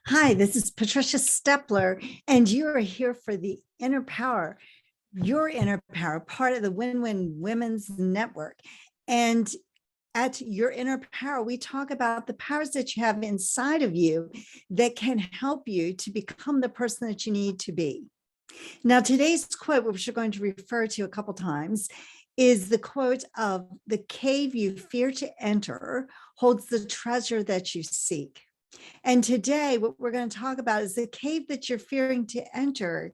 Hi, this is Patricia Stepler, and you are here for the Inner Power, your inner power, part of the Win-Win Women's Network. And at Your Inner Power, we talk about the powers that you have inside of you that can help you to become the person that you need to be. Now, today's quote, which we're going to refer to a couple times, is the quote of "The cave you fear to enter holds the treasure that you seek." And today, what we're going to talk about is the cave that you're fearing to enter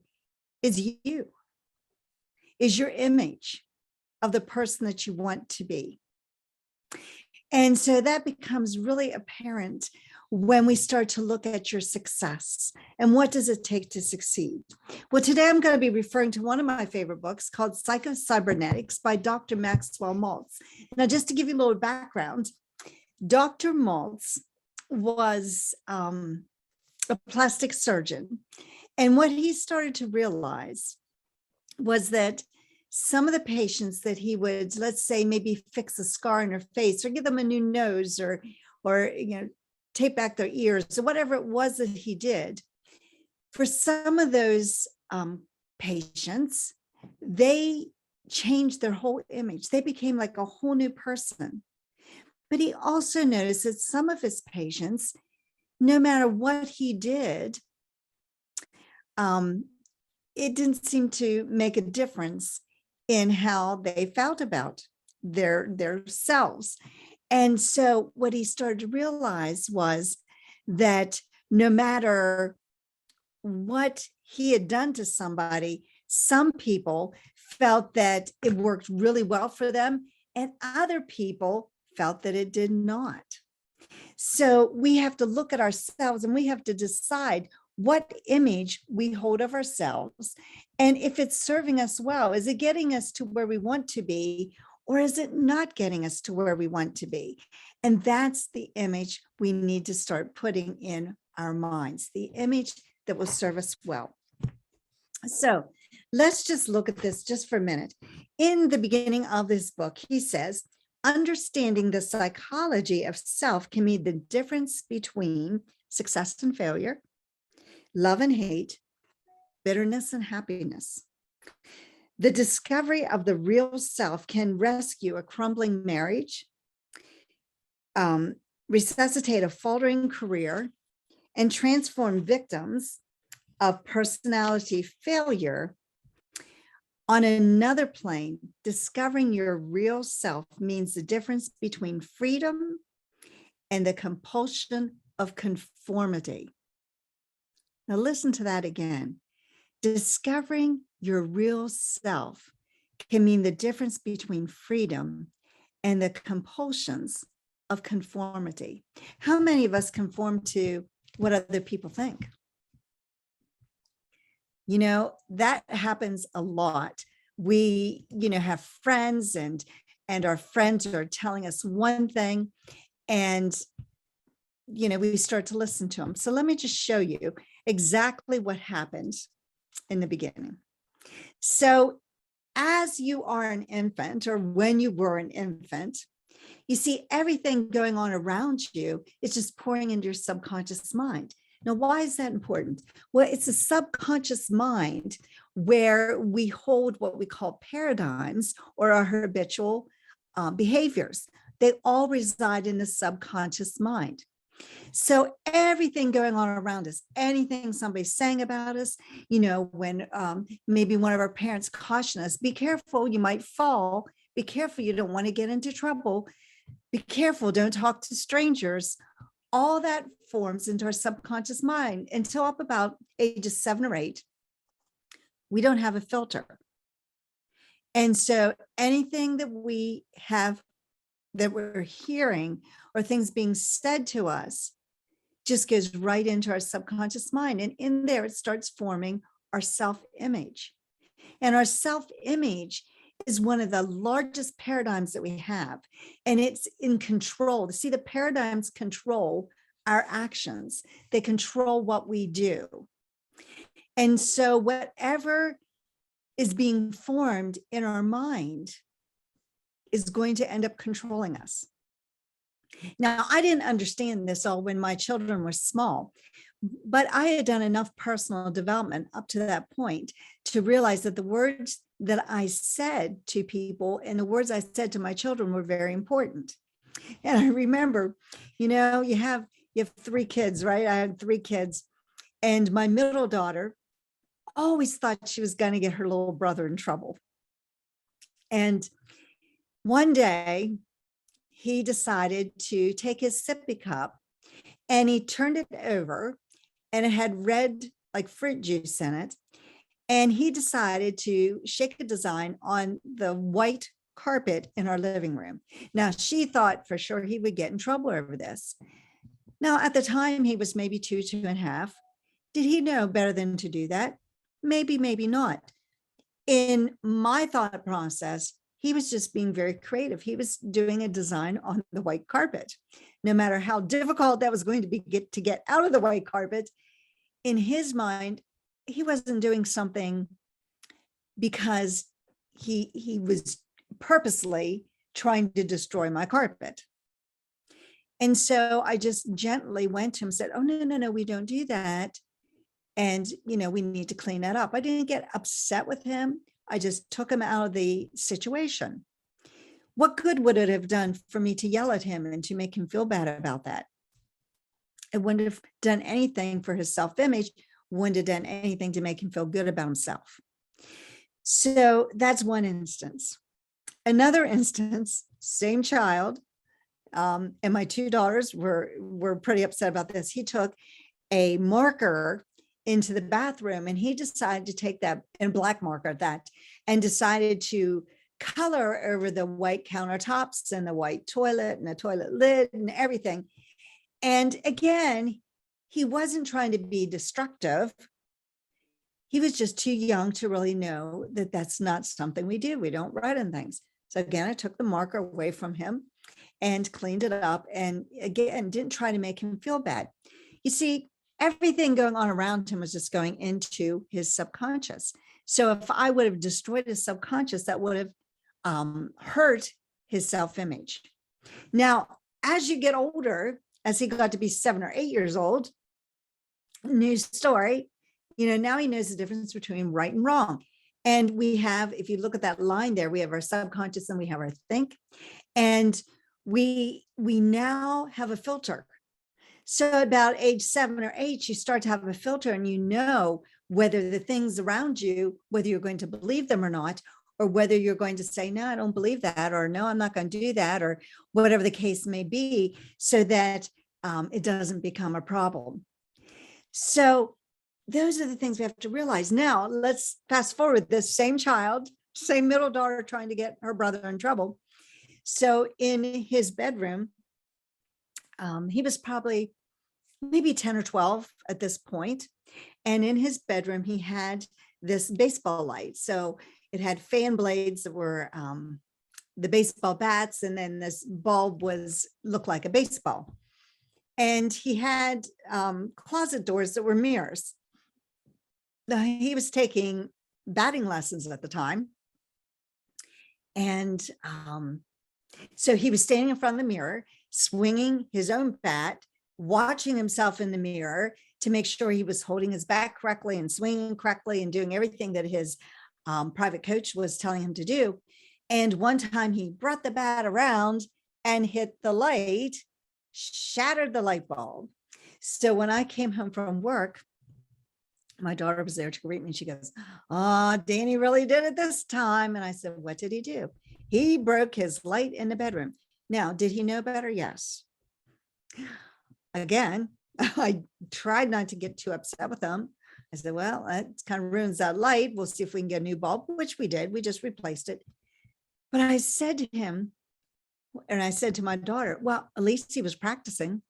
is you, is your image of the person that you want to be. And so that becomes really apparent when we start to look at your success and what does it take to succeed. Well, today I'm going to be referring to one of my favorite books called Cybernetics by Dr. Maxwell Maltz. Now, just to give you a little background, Dr. Maltz was a plastic surgeon. And what he started to realize was that some of the patients that he would, let's say, maybe fix a scar on their face or give them a new nose or tape back their ears or whatever it was that he did, for some of those patients, they changed their whole image. They became like a whole new person. But he also noticed that some of his patients, no matter what he did, it didn't seem to make a difference in how they felt about their selves. And so what he started to realize was that no matter what he had done to somebody, some people felt that it worked really well for them, and other people felt that it did not. So we have to look at ourselves and we have to decide what image we hold of ourselves. And if it's serving us well, is it getting us to where we want to be, or is it not getting us to where we want to be? And that's the image we need to start putting in our minds, the image that will serve us well. So let's just look at this just for a minute. In the beginning of this book, he says, understanding the psychology of self can mean the difference between success and failure, love and hate, bitterness and happiness. The discovery of the real self can rescue a crumbling marriage, resuscitate a faltering career, and transform victims of personality failure. On another plane, discovering your real self means the difference between freedom and the compulsion of conformity. Now listen to that again. Discovering your real self can mean the difference between freedom and the compulsions of conformity. How many of us conform to what other people think? You know, that happens a lot. We, have friends and our friends are telling us one thing and, we start to listen to them. So let me just show you exactly what happened in the beginning. So as you are an infant, or when you were an infant, you see everything going on around you is just pouring into your subconscious mind. Now, why is that important? Well, it's a subconscious mind where we hold what we call paradigms or our habitual behaviors. They all reside in the subconscious mind. So everything going on around us, anything somebody's saying about us, when maybe one of our parents caution us, be careful, you might fall. Be careful, you don't want to get into trouble. Be careful, don't talk to strangers. All that forms into our subconscious mind until up about ages 7 or 8. We don't have a filter. And so anything that we have, that we're hearing, or things being said to us, just goes right into our subconscious mind. And in there, it starts forming our self-image. And our self-image is one of the largest paradigms that we have. And it's in control. See, the paradigms control our actions. They control what we do. And so whatever is being formed in our mind is going to end up controlling us. Now, I didn't understand this all when my children were small, But I had done enough personal development up to that point to realize that the words that I said to people and the words I said to my children were very important. And I remember, you have 3 kids, right? I had 3 kids, and my middle daughter always thought she was going to get her little brother in trouble. And one day he decided to take his sippy cup and he turned it over, and it had red, like fruit juice in it. And he decided to shake a design on the white carpet in our living room. Now, she thought for sure he would get in trouble over this. Now, at the time, he was maybe 2.5. Did he know better than to do that? Maybe, maybe not. In my thought process, he was just being very creative. He was doing a design on the white carpet. No matter how difficult that was going to be to get out of the white carpet, in his mind, he wasn't doing something because he was purposely trying to destroy my carpet. And so I just gently went to him and said, oh, no, we don't do that. And, we need to clean that up. I didn't get upset with him. I just took him out of the situation. What good would it have done for me to yell at him and to make him feel bad about that? It wouldn't have done anything for his self-image, wouldn't have done anything to make him feel good about himself. So that's one instance. Another instance, same child, and my 2 daughters were pretty upset about this. He took a marker into the bathroom and he decided to take that, and black marker at that, and decided to color over the white countertops and the white toilet and the toilet lid and everything. And again, he wasn't trying to be destructive. He was just too young to really know that that's not something we do. We don't write on things. So again, I took the marker away from him and cleaned it up, and again, didn't try to make him feel bad. You see, everything going on around him was just going into his subconscious. So if I would have destroyed his subconscious, that would have hurt his self-image. Now, as you get older, as he got to be 7 or 8 years old, new story, now he knows the difference between right and wrong. And we have, if you look at that line there, we have our subconscious and we have our think. And we now have a filter. So about age 7 or 8, you start to have a filter, and you know whether the things around you, whether you're going to believe them or not, or whether you're going to say, no, I don't believe that, or no, I'm not going to do that, or whatever the case may be, so that it doesn't become a problem. So those are the things we have to realize. Now, let's fast forward this same child, same middle daughter trying to get her brother in trouble. So in his bedroom, he was probably maybe 10 or 12 at this point. And in his bedroom, he had this baseball light. So it had fan blades that were the baseball bats. And then this bulb looked like a baseball. And he had closet doors that were mirrors. Now, he was taking batting lessons at the time. And so he was standing in front of the mirror, swinging his own bat, watching himself in the mirror to make sure he was holding his bat correctly and swinging correctly and doing everything that his private coach was telling him to do. And one time he brought the bat around and hit the light, shattered the light bulb. So when I came home from work, my daughter was there to greet me. She goes, oh, Danny really did it this time. And I said, what did he do? He broke his light in the bedroom. Now, did he know better? Yes. Again, I tried not to get too upset with him. I said, well, that kind of ruins that light. We'll see if we can get a new bulb, which we did. We just replaced it. But I said to him, and I said to my daughter, well, at least he was practicing,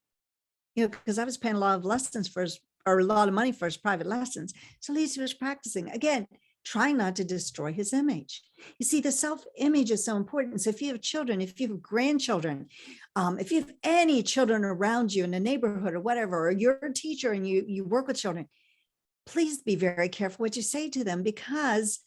because I was paying a lot of lessons for his, or a lot of money for his private lessons. So at least he was practicing. Again, trying not to destroy his image. You see, the self-image is so important. So if you have children, if you have grandchildren, if you have any children around you in the neighborhood or whatever, or you're a teacher and you work with children, please be very careful what you say to them, because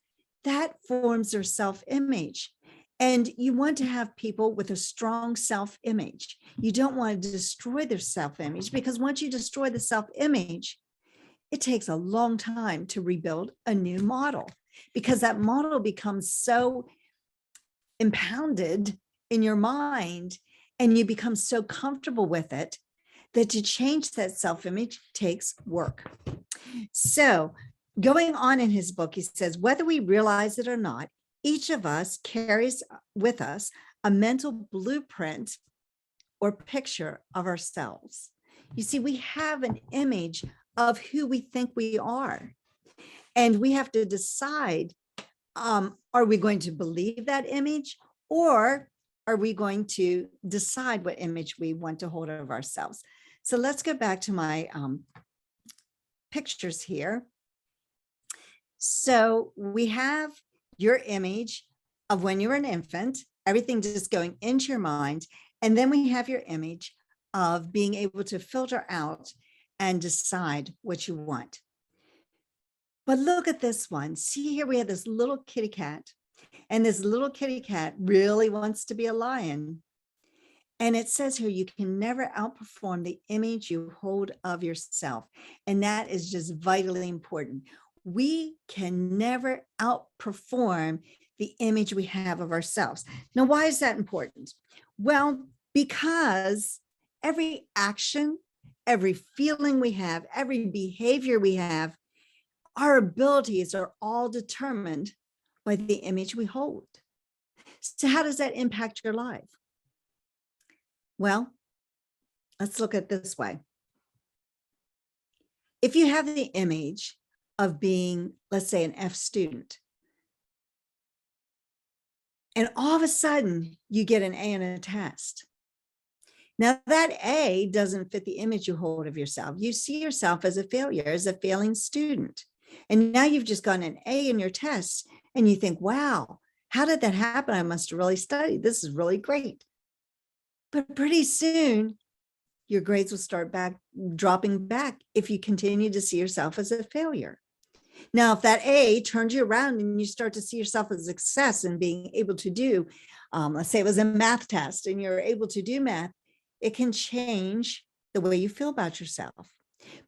that forms their self-image. And you want to have people with a strong self-image. You don't want to destroy their self-image, because once you destroy the self-image, it takes a long time to rebuild a new model, because that model becomes so impounded in your mind and you become so comfortable with it that to change that self-image takes work. So going on in his book, he says, whether we realize it or not, each of us carries with us a mental blueprint or picture of ourselves. You see, we have an image of who we think we are, and we have to decide, are we going to believe that image, or are we going to decide what image we want to hold of ourselves? So let's go back to my pictures here. So we have your image of when you were an infant, everything just going into your mind. And then we have your image of being able to filter out and decide what you want. But look at this one. See here, we have this little kitty cat, and this little kitty cat really wants to be a lion. And it says here, you can never outperform the image you hold of yourself. And that is just vitally important. We can never outperform the image we have of ourselves. Now, why is that important? Well, because every action, every feeling we have, every behavior we have, our abilities are all determined by the image we hold. So how does that impact your life? Well, let's look at it this way. If you have the image of being, let's say, an F student, and all of a sudden you get an A in a test. Now that A doesn't fit the image you hold of yourself. You see yourself as a failure, as a failing student. And now you've just gotten an A in your test and you think, wow, how did that happen? I must have really studied. This is really great. But pretty soon your grades will start dropping back if you continue to see yourself as a failure. Now, if that A turns you around and you start to see yourself as a success and being able to do, let's say it was a math test and you're able to do math, it can change the way you feel about yourself.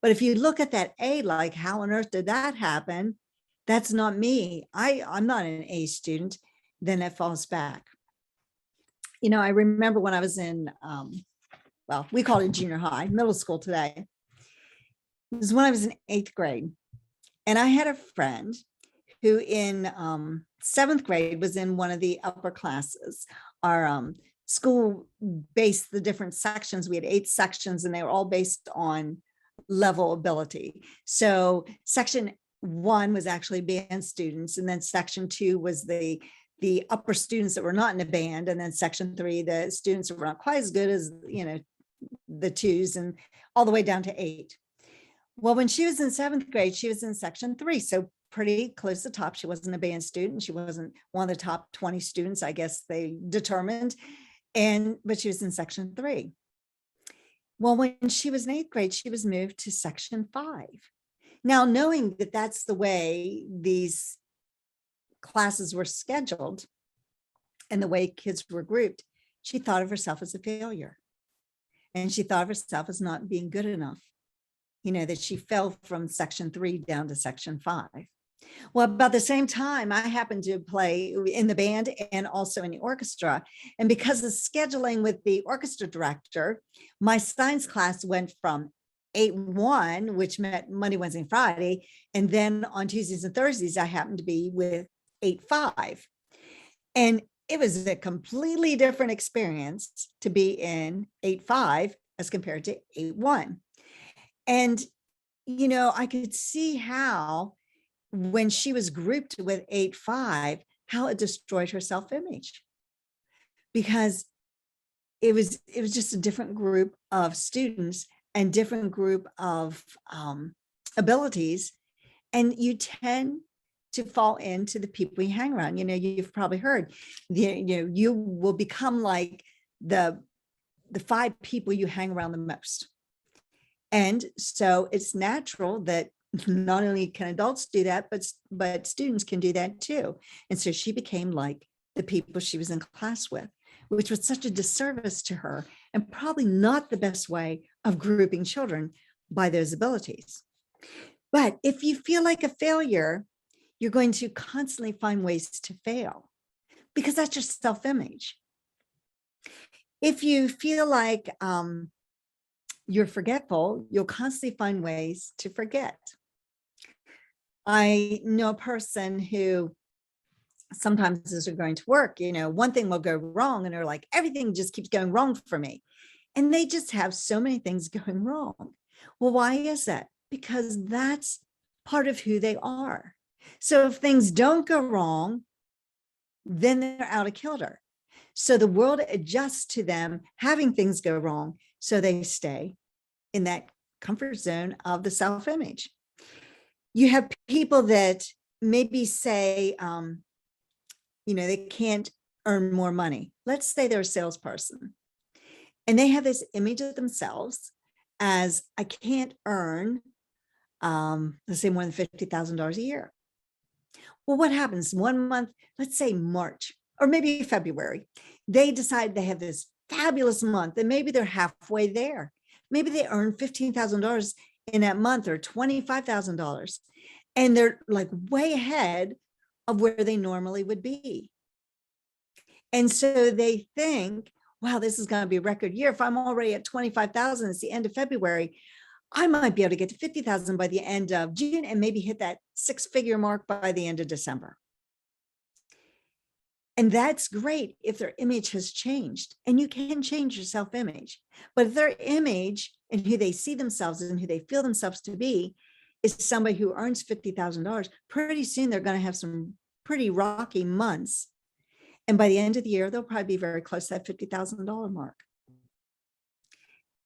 But if you look at that A, like, how on earth did that happen? That's not me. I'm not an A student. Then it falls back. You know, I remember when I was in, well, we call it junior high, middle school today. It was when I was in 8th grade. And I had a friend who in 7th grade was in one of the upper classes. Our school based the different sections. We had 8 sections and they were all based on level ability. So section 1 was actually band students. And then section 2 was the upper students that were not in a band. And then section 3, the students who were not quite as good as, you know, the 2s, and all the way down to 8. Well, when she was in 7th grade, she was in section 3. So pretty close to the top. She wasn't a band student. She wasn't one of the top 20 students, I guess they determined. But she was in section 3. Well, when she was in 8th grade, she was moved to section 5. Now, knowing that that's the way these classes were scheduled and the way kids were grouped, she thought of herself as a failure. And she thought of herself as not being good enough. You know, that she fell from section 3 down to section 5. Well, about the same time, I happened to play in the band and also in the orchestra. And because of scheduling with the orchestra director, my science class went from 8-1, which meant Monday, Wednesday, and Friday. And then on Tuesdays and Thursdays, I happened to be with 8-5. And it was a completely different experience to be in 8-5 as compared to 8-1. And, you know, I could see how when she was grouped with 8-5, how it destroyed her self-image, because it was just a different group of students and different group of abilities. And you tend to fall into the people you hang around. You know, you've probably heard, you will become like the 5 people you hang around the most. And so it's natural that not only can adults do that, but students can do that too. And so she became like the people she was in class with, which was such a disservice to her and probably not the best way of grouping children by those abilities. But if you feel like a failure, you're going to constantly find ways to fail because that's your self-image. If you feel like you're forgetful, you'll constantly find ways to forget. I know a person who sometimes as they're going to work, one thing will go wrong and they're like, everything just keeps going wrong for me. And they just have so many things going wrong. Well, why is that? Because that's part of who they are. So if things don't go wrong, then they're out of kilter. So the world adjusts to them having things go wrong. So they stay in that comfort zone of the self-image. You have people that maybe say, they can't earn more money. Let's say they're a salesperson and they have this image of themselves as I can't earn, let's say more than $50,000 a year. Well, what happens one month, let's say March or maybe February, they decide they have this fabulous month and maybe they're halfway there. Maybe they earn $15,000 in that month or $25,000 and they're like way ahead of where they normally would be. And so they think, wow, this is going to be a record year. If I'm already at 25,000, it's the end of February, I might be able to get to 50,000 by the end of June and maybe hit that six-figure mark by the end of December. And that's great if their image has changed, and you can change your self-image. But if their image and who they see themselves and who they feel themselves to be is somebody who earns $50,000, pretty soon they're going to have some pretty rocky months. And by the end of the year, they'll probably be very close to that $50,000 mark.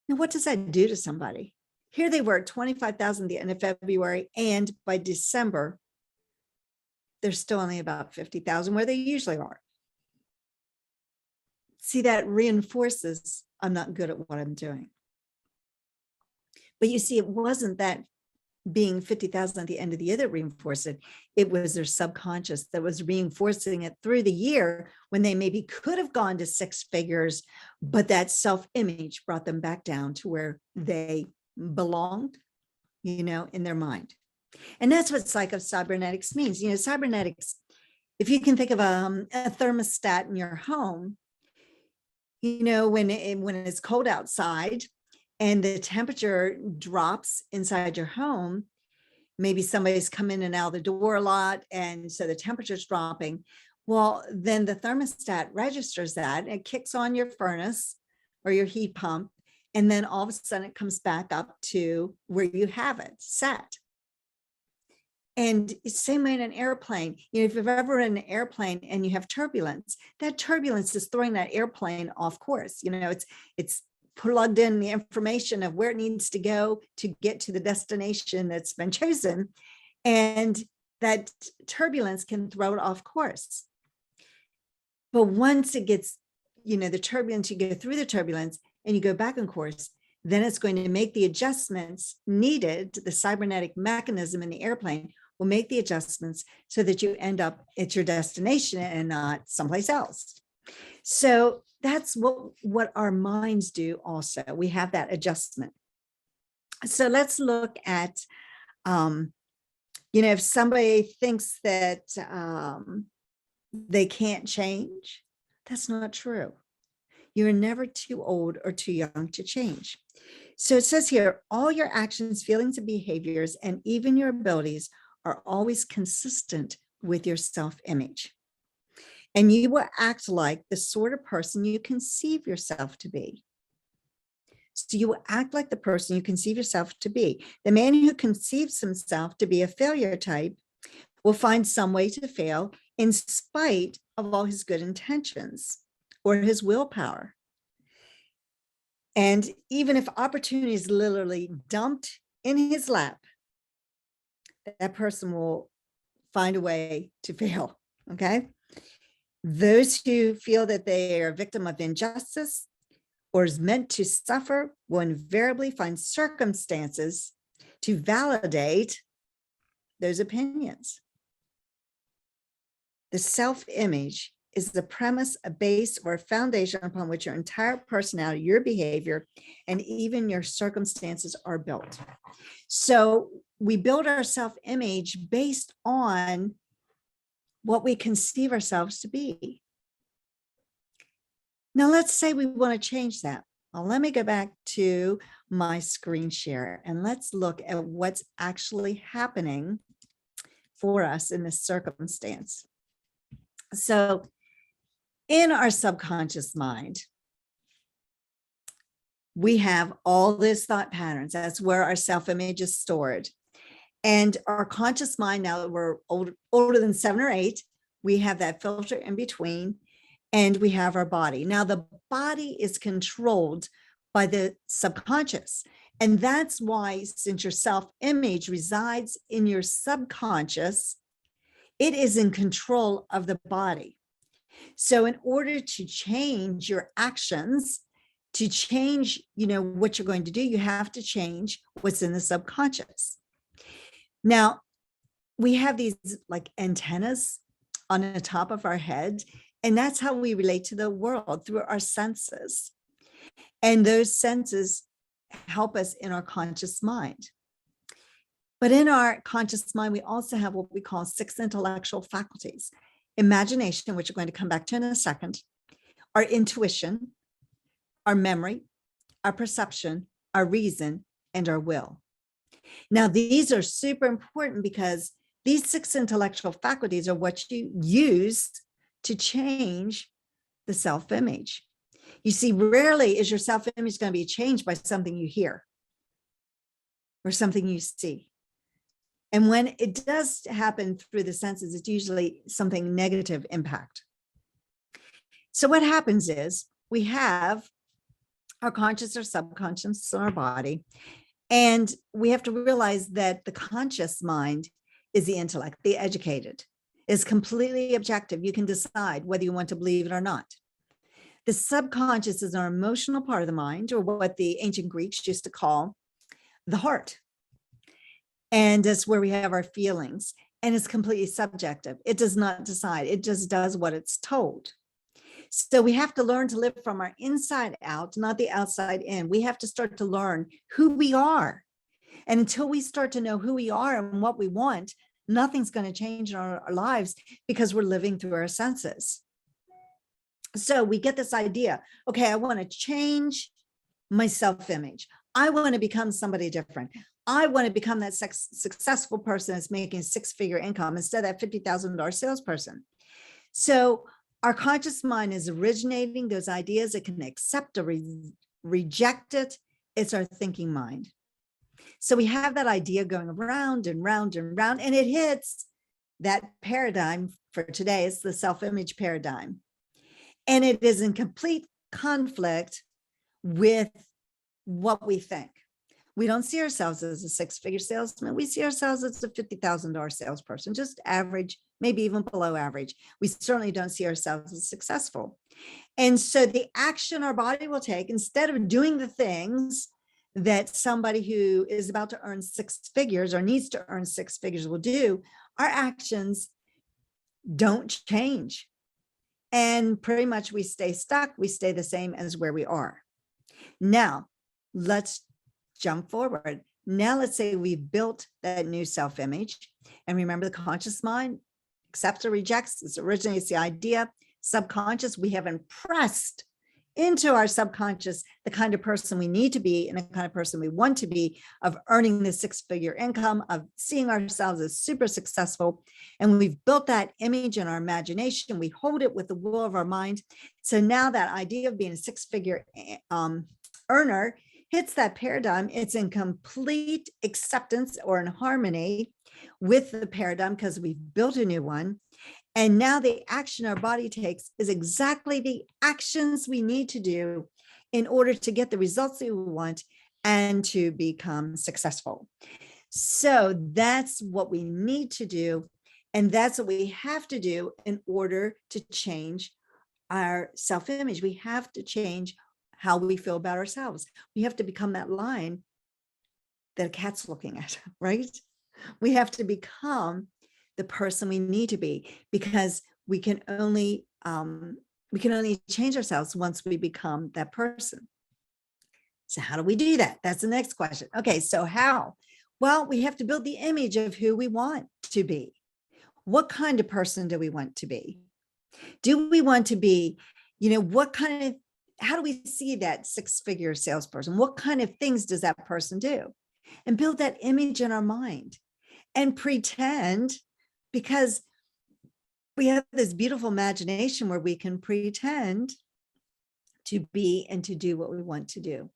Now, what does that do to somebody? Here they were at 25,000 at the end of February, and by December, they're still only about 50,000 where they usually are. See, that reinforces I'm not good at what I'm doing. But you see, it wasn't that being 50,000 at the end of the year that reinforced it. It was their subconscious that was reinforcing it through the year when they maybe could have gone to six figures, but that self-image brought them back down to where they belonged, in their mind. And that's what cybernetics means. Cybernetics, if you can think of a thermostat in your home, when it's cold outside and the temperature drops inside your home, maybe somebody's come in and out of the door a lot, and so the temperature's dropping. Well, then the thermostat registers that, and it kicks on your furnace or your heat pump, and then all of a sudden it comes back up to where you have it set. And it's the same way in an airplane. If you've ever in an airplane and you have turbulence, that turbulence is throwing that airplane off course. It's plugged in the information of where it needs to go to get to the destination that's been chosen. And that turbulence can throw it off course. But once it gets, the turbulence, you go through the turbulence and you go back on course, then it's going to make the adjustments needed. The cybernetic mechanism in the airplane will make the adjustments so that you end up at your destination and not someplace else. So that's what our minds do also. We have that adjustment. So let's look at, if somebody thinks that they can't change, that's not true. You're never too old or too young to change. So it says here, all your actions, feelings, and behaviors, and even your abilities are always consistent with your self-image. And you will act like the sort of person you conceive yourself to be. So you will act like the person you conceive yourself to be. The man who conceives himself to be a failure type will find some way to fail in spite of all his good intentions or his willpower. And even if opportunity is literally dumped in his lap, that person will find a way to fail, okay? Those who feel that they are a victim of injustice or is meant to suffer will invariably find circumstances to validate those opinions. The self-image is the premise, a base, or a foundation upon which your entire personality, your behavior, and even your circumstances are built. So we build our self-image based on what we conceive ourselves to be. Now, let's say we want to change that. Well, let me go back to my screen share and let's look at what's actually happening for us in this circumstance. So in our subconscious mind, we have all these thought patterns. That's where our self-image is stored. And our conscious mind, now that we're older than 7 or 8, we have that filter in between, and we have our body. Now, the body is controlled by the subconscious. And that's why, since your self-image resides in your subconscious, it is in control of the body. So in order to change your actions, to change, what you're going to do, you have to change what's in the subconscious. Now, we have these like antennas on the top of our head, and that's how we relate to the world, through our senses. And those senses help us in our conscious mind. But in our conscious mind, we also have what we call 6 intellectual faculties: imagination, which we're going to come back to in a second, our intuition, our memory, our perception, our reason, and our will. Now, these are super important because these 6 intellectual faculties are what you use to change the self-image. You see, rarely is your self-image going to be changed by something you hear or something you see. And when it does happen through the senses, it's usually something negative impact. So what happens is we have our conscious or subconscious in our body, and we have to realize that the conscious mind is the intellect, the educated, is completely objective. You can decide whether you want to believe it or not. The subconscious is our emotional part of the mind, or what the ancient Greeks used to call the heart. And that's where we have our feelings, and it's completely subjective. It does not decide. It just does what it's told. So we have to learn to live from our inside out, not the outside in. We have to start to learn who we are. And until we start to know who we are and what we want, nothing's going to change in our lives, because we're living through our senses. So we get this idea, okay, I want to change my self-image. I want to become somebody different. I want to become that successful person that's making a 6-figure income instead of that $50,000 salesperson. So our conscious mind is originating those ideas. It can accept or reject it. It's our thinking mind. So we have that idea going round and round and round, and it hits that paradigm for today. It's the self-image paradigm. And it is in complete conflict with what we think. We don't see ourselves as a 6-figure salesman. We see ourselves as a $50,000 salesperson, just average, maybe even below average. We certainly don't see ourselves as successful. And so the action our body will take, instead of doing the things that somebody who is about to earn 6 figures or needs to earn 6 figures will do, our actions don't change. And pretty much we stay stuck. We stay the same as where we are. Now, let's jump forward. Now, let's say we've built that new self-image. And remember, the conscious mind accepts or rejects. This originates the idea. Subconscious, we have impressed into our subconscious the kind of person we need to be and the kind of person we want to be, of earning the 6-figure income, of seeing ourselves as super successful. And we've built that image in our imagination. We hold it with the will of our mind. So now that idea of being a 6-figure earner hits that paradigm. It's in complete acceptance or in harmony with the paradigm, because we've built a new one. And now the action our body takes is exactly the actions we need to do in order to get the results that we want and to become successful. So that's what we need to do. And that's what we have to do in order to change our self-image. We have to change how we feel about ourselves. We have to become that lion that a cat's looking at, right? We have to become the person we need to be, because we can only we can only change ourselves once we become that person. So how do we do that? That's the next question. Okay, so how? Well, we have to build the image of who we want to be. What kind of person do we want to be? Do we want to be, what kind of, how do we see that six-figure salesperson? What kind of things does that person do? And build that image in our mind and pretend, because we have this beautiful imagination where we can pretend to be and to do what we want to do.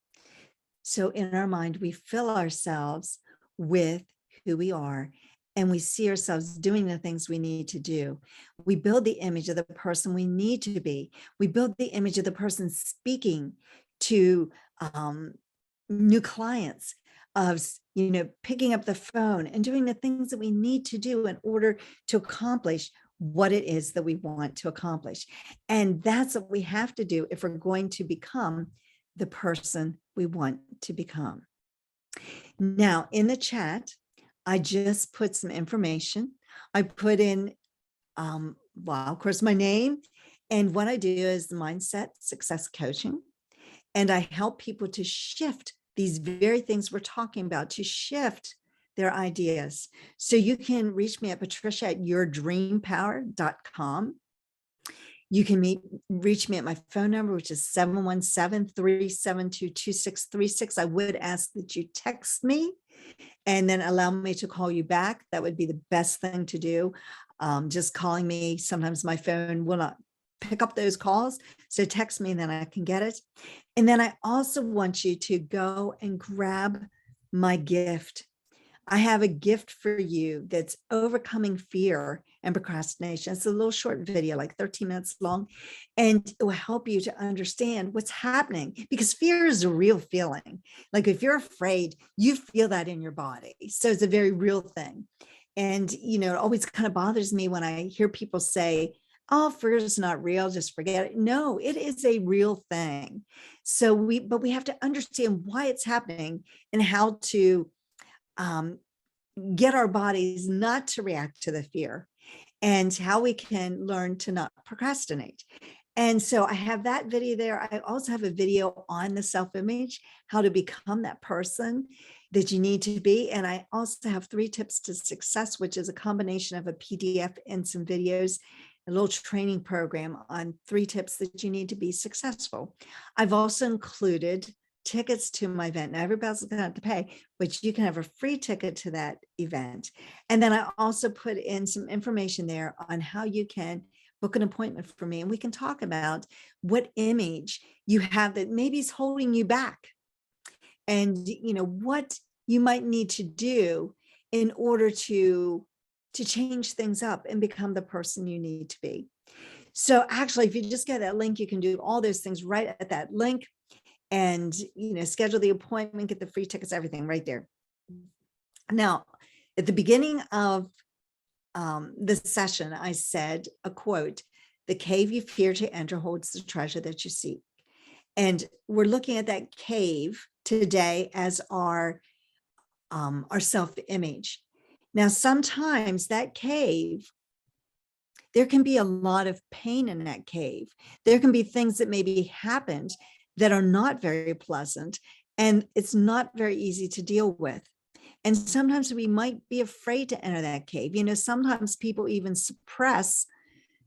So in our mind, we fill ourselves with who we are, and we see ourselves doing the things we need to do. We build the image of the person we need to be. We build the image of the person speaking to new clients, of picking up the phone and doing the things that we need to do in order to accomplish what it is that we want to accomplish. And that's what we have to do if we're going to become the person we want to become. Now, in the chat, I just put some information. I put in, well, of course, my name. And what I do is the mindset success coaching. And I help people to shift these very things we're talking about, to shift their ideas. So you can reach me at patricia@yourdreampower.com. You can reach me at my phone number, which is 717-372-2636. I would ask that you text me and then allow me to call you back. That would be the best thing to do. Just calling me, sometimes my phone will not pick up those calls. So text me and then I can get it. And then I also want you to go and grab my gift. I have a gift for you that's overcoming fear and procrastination. It's a little short video, like 13 minutes long, and it will help you to understand what's happening, because fear is a real feeling. Like if you're afraid, you feel that in your body. So it's a very real thing. And, it always kind of bothers me when I hear people say, oh, fear is not real, just forget it. No, it is a real thing. So but we have to understand why it's happening and how to get our bodies not to react to the fear, and how we can learn to not procrastinate. And so I have that video there. I also have a video on the self-image, how to become that person that you need to be. And I also have 3 tips to success, which is a combination of a PDF and some videos, a little training program on 3 tips that you need to be successful. I've also included tickets to my event. Now everybody's going to have to pay, but you can have a free ticket to that event. And then I also put in some information there on how you can book an appointment for me, and we can talk about what image you have that maybe is holding you back, and what you might need to do in order to change things up and become the person you need to be. So actually, if you just get that link, you can do all those things right at that link, and schedule the appointment, get the free tickets, everything right there. Now, at the beginning of this session, I said a quote: "The cave you fear to enter holds the treasure that you seek." And we're looking at that cave today as our self-image. Now, sometimes that cave, there can be a lot of pain in that cave. There can be things that maybe happened that are not very pleasant, and it's not very easy to deal with. And sometimes we might be afraid to enter that cave. Sometimes people even suppress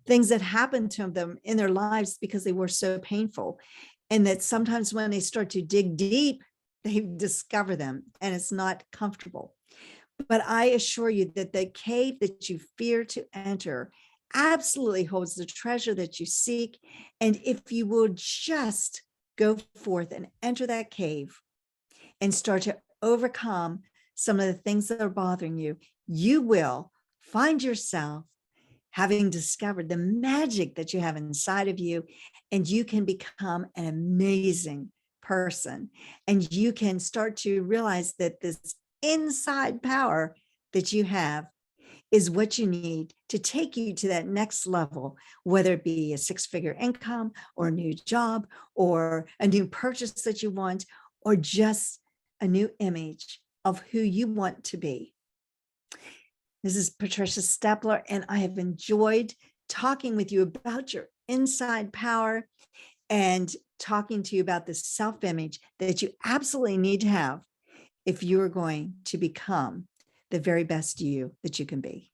things that happened to them in their lives because they were so painful. And that sometimes when they start to dig deep, they discover them, and it's not comfortable. But I assure you that the cave that you fear to enter absolutely holds the treasure that you seek. And if you will just go forth and enter that cave and start to overcome some of the things that are bothering you, you will find yourself having discovered the magic that you have inside of you, and you can become an amazing person. And you can start to realize that this inside power that you have is what you need to take you to that next level, whether it be a 6-figure income or a new job or a new purchase that you want, or just a new image of who you want to be. This is Patricia Stepler, and I have enjoyed talking with you about your inside power and talking to you about this self-image that you absolutely need to have if you're going to become the very best you that you can be.